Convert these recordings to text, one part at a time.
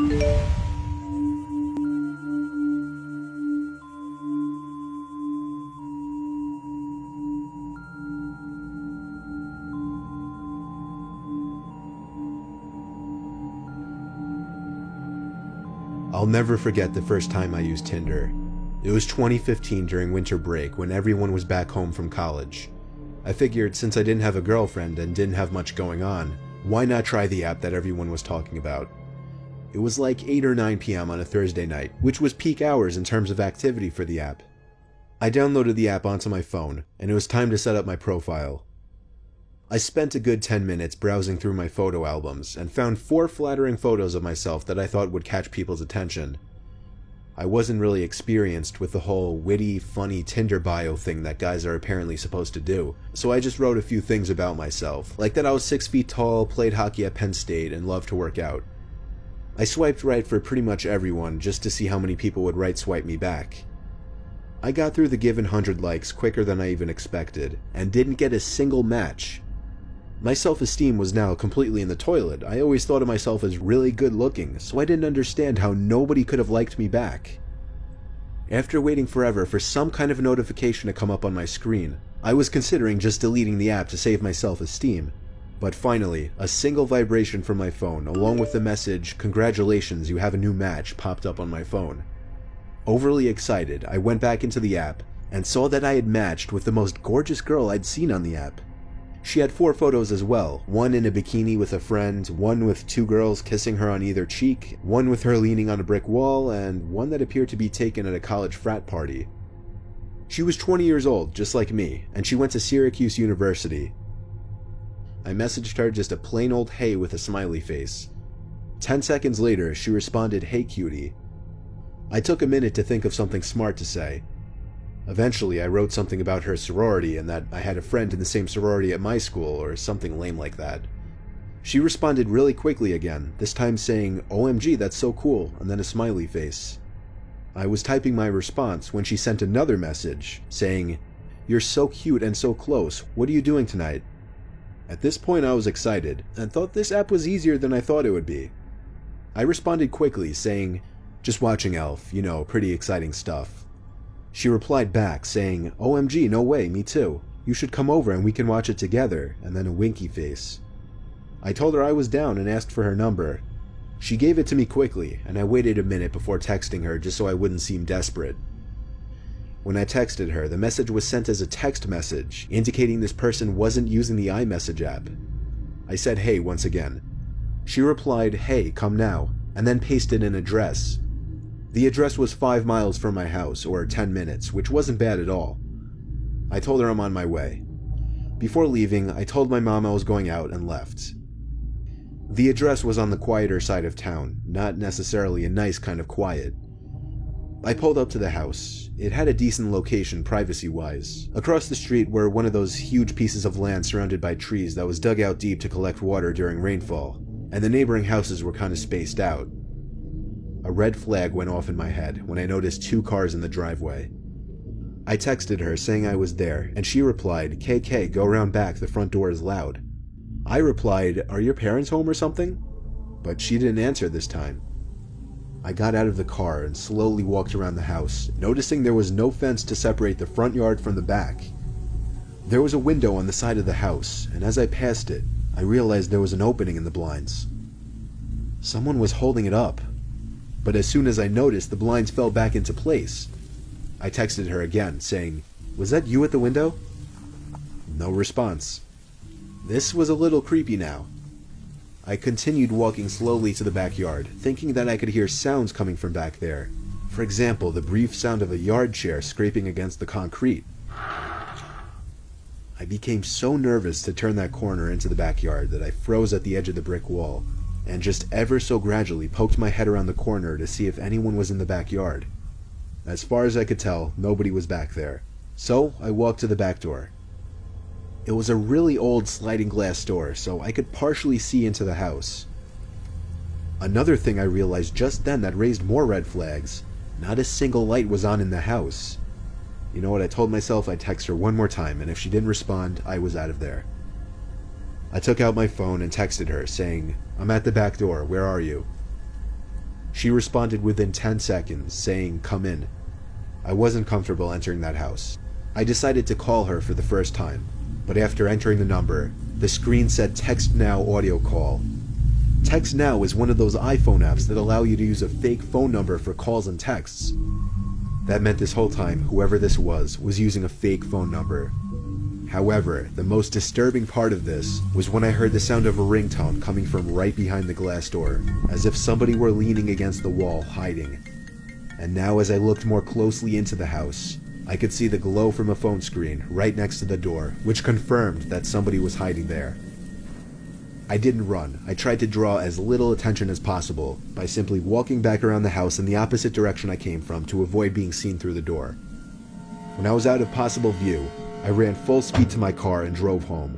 I'll never forget the first time I used Tinder. It was 2015 during winter break when everyone was back home from college. I figured since I didn't have a girlfriend and didn't have much going on, why not try the app that everyone was talking about? It was like 8 or 9 p.m. on a Thursday night, which was peak hours in terms of activity for the app. I downloaded the app onto my phone, and it was time to set up my profile. I spent a good 10 minutes browsing through my photo albums and found 4 flattering photos of myself that I thought would catch people's attention. I wasn't really experienced with the whole witty, funny Tinder bio thing that guys are apparently supposed to do, so I just wrote a few things about myself, like that I was 6 feet tall, played hockey at Penn State, and loved to work out. I swiped right for pretty much everyone just to see how many people would right swipe me back. I got through the given 100 likes quicker than I even expected, and didn't get a single match. My self-esteem was now completely in the toilet. I always thought of myself as really good looking, so I didn't understand how nobody could have liked me back. After waiting forever for some kind of notification to come up on my screen, I was considering just deleting the app to save my self-esteem. But finally, a single vibration from my phone, along with the message, "Congratulations, you have a new match," popped up on my phone. Overly excited, I went back into the app and saw that I had matched with the most gorgeous girl I'd seen on the app. She had 4 photos as well, one in a bikini with a friend, one with 2 girls kissing her on either cheek, one with her leaning on a brick wall, and one that appeared to be taken at a college frat party. She was 20 years old, just like me, and she went to Syracuse University. I messaged her just a plain old hey with a smiley face. 10 seconds later, she responded, "Hey cutie." I took a minute to think of something smart to say. Eventually, I wrote something about her sorority and that I had a friend in the same sorority at my school, or something lame like that. She responded really quickly again, this time saying, "OMG, that's so cool," and then a smiley face. I was typing my response when she sent another message, saying, "You're so cute and so close, what are you doing tonight?" At this point I was excited, and thought this app was easier than I thought it would be. I responded quickly, saying, "Just watching Elf, you know, pretty exciting stuff." She replied back, saying, "OMG, no way, me too. You should come over and we can watch it together," and then a winky face. I told her I was down and asked for her number. She gave it to me quickly, and I waited a minute before texting her just so I wouldn't seem desperate. When I texted her, the message was sent as a text message, indicating this person wasn't using the iMessage app. I said hey once again. She replied, "Hey, come now," and then pasted an address. The address was 5 miles from my house, or 10 minutes, which wasn't bad at all. I told her I'm on my way. Before leaving, I told my mom I was going out and left. The address was on the quieter side of town, not necessarily a nice kind of quiet. I pulled up to the house. It had a decent location privacy-wise. Across the street were one of those huge pieces of land surrounded by trees that was dug out deep to collect water during rainfall, and the neighboring houses were kind of spaced out. A red flag went off in my head when I noticed 2 cars in the driveway. I texted her saying I was there, and she replied, "KK, go around back, the front door is loud." I replied, "Are your parents home or something?" But she didn't answer this time. I got out of the car and slowly walked around the house, noticing there was no fence to separate the front yard from the back. There was a window on the side of the house, and as I passed it, I realized there was an opening in the blinds. Someone was holding it up. But as soon as I noticed, the blinds fell back into place. I texted her again, saying, "Was that you at the window?" No response. This was a little creepy now. I continued walking slowly to the backyard, thinking that I could hear sounds coming from back there. For example, the brief sound of a yard chair scraping against the concrete. I became so nervous to turn that corner into the backyard that I froze at the edge of the brick wall, and just ever so gradually poked my head around the corner to see if anyone was in the backyard. As far as I could tell, nobody was back there, so I walked to the back door. It was a really old sliding glass door, so I could partially see into the house. Another thing I realized just then that raised more red flags: not a single light was on in the house. You know what, I told myself I'd text her one more time, and if she didn't respond, I was out of there. I took out my phone and texted her, saying, "I'm at the back door, where are you?" She responded within 10 seconds, saying, "Come in." I wasn't comfortable entering that house. I decided to call her for the first time, but after entering the number, the screen said "Text Now audio call." Text Now is one of those iPhone apps that allow you to use a fake phone number for calls and texts. That meant this whole time, whoever this was using a fake phone number. However, the most disturbing part of this was when I heard the sound of a ringtone coming from right behind the glass door, as if somebody were leaning against the wall, hiding. And now as I looked more closely into the house, I could see the glow from a phone screen right next to the door, which confirmed that somebody was hiding there. I didn't run. I tried to draw as little attention as possible by simply walking back around the house in the opposite direction I came from to avoid being seen through the door. When I was out of possible view, I ran full speed to my car and drove home.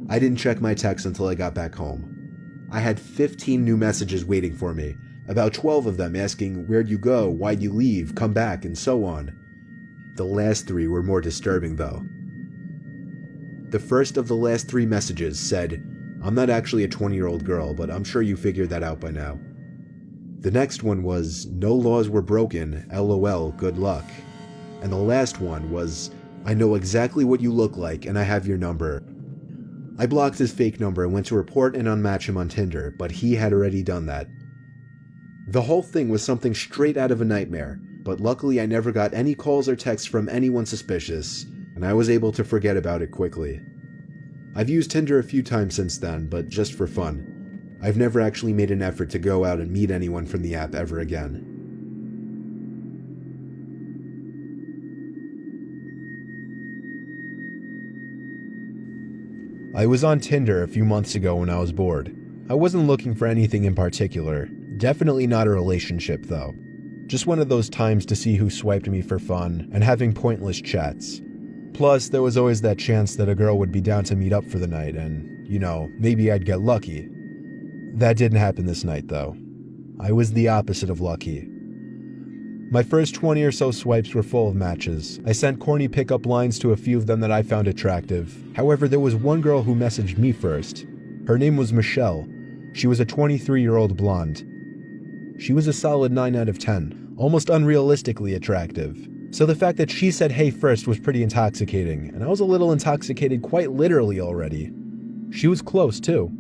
I didn't check my texts until I got back home. I had 15 new messages waiting for me, about 12 of them asking, "Where'd you go? Why'd you leave? Come back," and so on. The last 3 were more disturbing though. The first of the last 3 messages said, "I'm not actually a 20-year-old girl, but I'm sure you figured that out by now." The next one was, "No laws were broken, LOL, good luck." And the last one was, "I know exactly what you look like and I have your number." I blocked his fake number and went to report and unmatch him on Tinder, but he had already done that. The whole thing was something straight out of a nightmare, but luckily I never got any calls or texts from anyone suspicious, and I was able to forget about it quickly. I've used Tinder a few times since then, but just for fun. I've never actually made an effort to go out and meet anyone from the app ever again. I was on Tinder a few months ago when I was bored. I wasn't looking for anything in particular. Definitely not a relationship though. Just one of those times to see who swiped me for fun and having pointless chats. Plus, there was always that chance that a girl would be down to meet up for the night and, maybe I'd get lucky. That didn't happen this night though. I was the opposite of lucky. My first 20 or so swipes were full of matches. I sent corny pickup lines to a few of them that I found attractive. However, there was one girl who messaged me first. Her name was Michelle. She was a 23-year-old blonde. She was a solid 9 out of 10, almost unrealistically attractive. So the fact that she said hey first was pretty intoxicating, and I was a little intoxicated quite literally already. She was close too.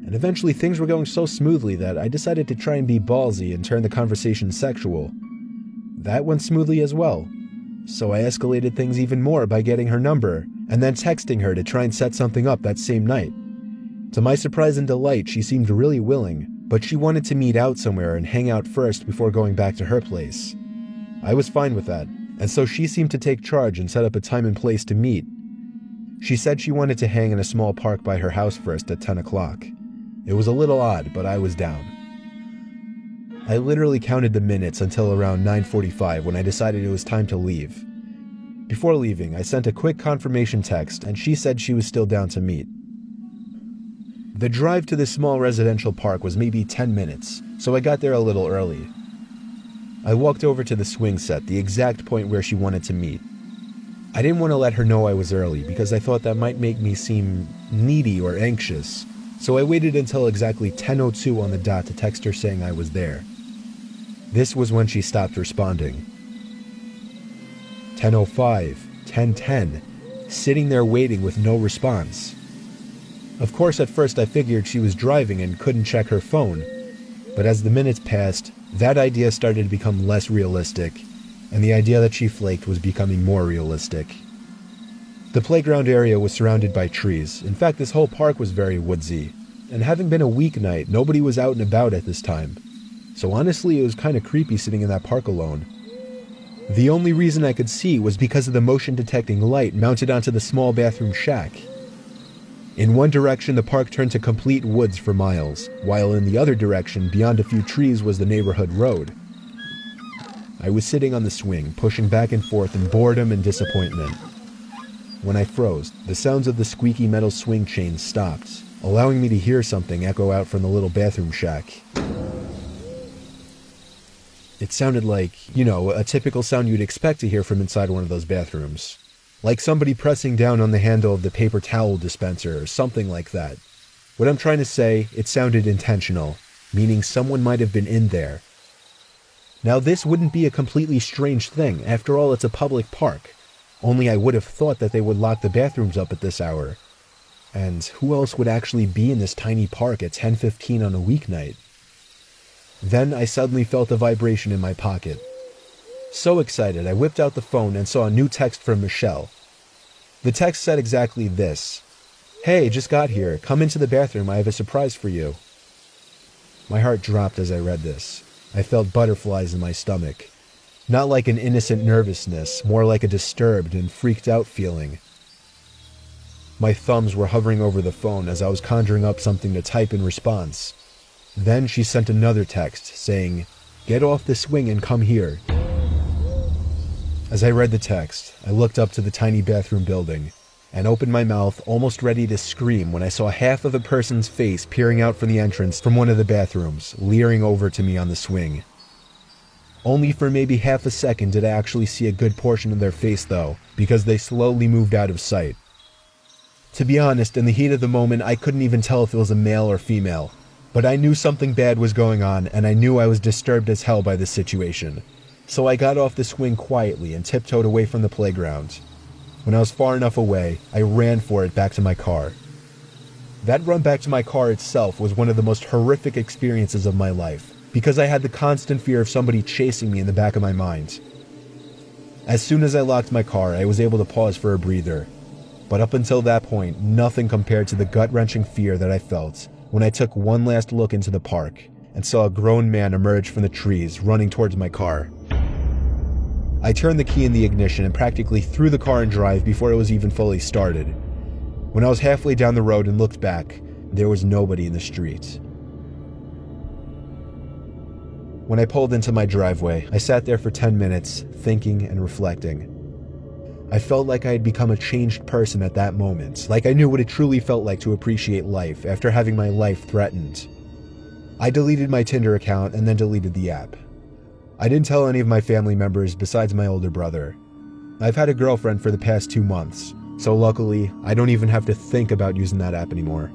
And eventually things were going so smoothly that I decided to try and be ballsy and turn the conversation sexual. That went smoothly as well. So I escalated things even more by getting her number, and then texting her to try and set something up that same night. To my surprise and delight, she seemed really willing, but she wanted to meet out somewhere and hang out first before going back to her place. I was fine with that, and so she seemed to take charge and set up a time and place to meet. She said she wanted to hang in a small park by her house first at 10 o'clock. It was a little odd, but I was down. I literally counted the minutes until around 9:45 when I decided it was time to leave. Before leaving, I sent a quick confirmation text and she said she was still down to meet. The drive to this small residential park was maybe 10 minutes, so I got there a little early. I walked over to the swing set, the exact point where she wanted to meet. I didn't want to let her know I was early because I thought that might make me seem needy or anxious, so I waited until exactly 10:02 on the dot to text her saying I was there. This was when she stopped responding. 10:05, 10:10, sitting there waiting with no response. Of course, at first I figured she was driving and couldn't check her phone, but as the minutes passed, that idea started to become less realistic, and the idea that she flaked was becoming more realistic. The playground area was surrounded by trees. In fact, this whole park was very woodsy, and having been a weeknight, nobody was out and about at this time. So honestly, it was kind of creepy sitting in that park alone. The only reason I could see was because of the motion detecting light mounted onto the small bathroom shack. In one direction, the park turned to complete woods for miles, while in the other direction, beyond a few trees, was the neighborhood road. I was sitting on the swing, pushing back and forth in boredom and disappointment. When I froze, the sounds of the squeaky metal swing chains stopped, allowing me to hear something echo out from the little bathroom shack. It sounded like, a typical sound you'd expect to hear from inside one of those bathrooms. Like somebody pressing down on the handle of the paper towel dispenser or something like that. What I'm trying to say, it sounded intentional. meaning someone might have been in there. Now this wouldn't be a completely strange thing, after all it's a public park, only I would have thought that they would lock the bathrooms up at this hour. And who else would actually be in this tiny park at 10:15 on a weeknight? Then I suddenly felt a vibration in my pocket. So excited, I whipped out the phone and saw a new text from Michelle. The text said exactly this: "Hey, just got here. Come into the bathroom. I have a surprise for you." My heart dropped as I read this. I felt butterflies in my stomach. Not like an innocent nervousness, more like a disturbed and freaked out feeling. My thumbs were hovering over the phone as I was conjuring up something to type in response. Then she sent another text saying, "Get off the swing and come here." As I read the text, I looked up to the tiny bathroom building and opened my mouth, almost ready to scream, when I saw half of a person's face peering out from the entrance from one of the bathrooms, leering over to me on the swing. Only for maybe half a second did I actually see a good portion of their face though, because they slowly moved out of sight. To be honest, in the heat of the moment, I couldn't even tell if it was a male or female, but I knew something bad was going on, and I knew I was disturbed as hell by this situation. So I got off the swing quietly and tiptoed away from the playground. When I was far enough away, I ran for it back to my car. That run back to my car itself was one of the most horrific experiences of my life, because I had the constant fear of somebody chasing me in the back of my mind. As soon as I locked my car, I was able to pause for a breather. But up until that point, nothing compared to the gut-wrenching fear that I felt when I took one last look into the park and saw a grown man emerge from the trees running towards my car. I turned the key in the ignition and practically threw the car in drive before it was even fully started. When I was halfway down the road and looked back, there was nobody in the street. When I pulled into my driveway, I sat there for 10 minutes, thinking and reflecting. I felt like I had become a changed person at that moment, like I knew what it truly felt like to appreciate life after having my life threatened. I deleted my Tinder account and then deleted the app. I didn't tell any of my family members besides my older brother. I've had a girlfriend for the past 2 months, so luckily, I don't even have to think about using that app anymore.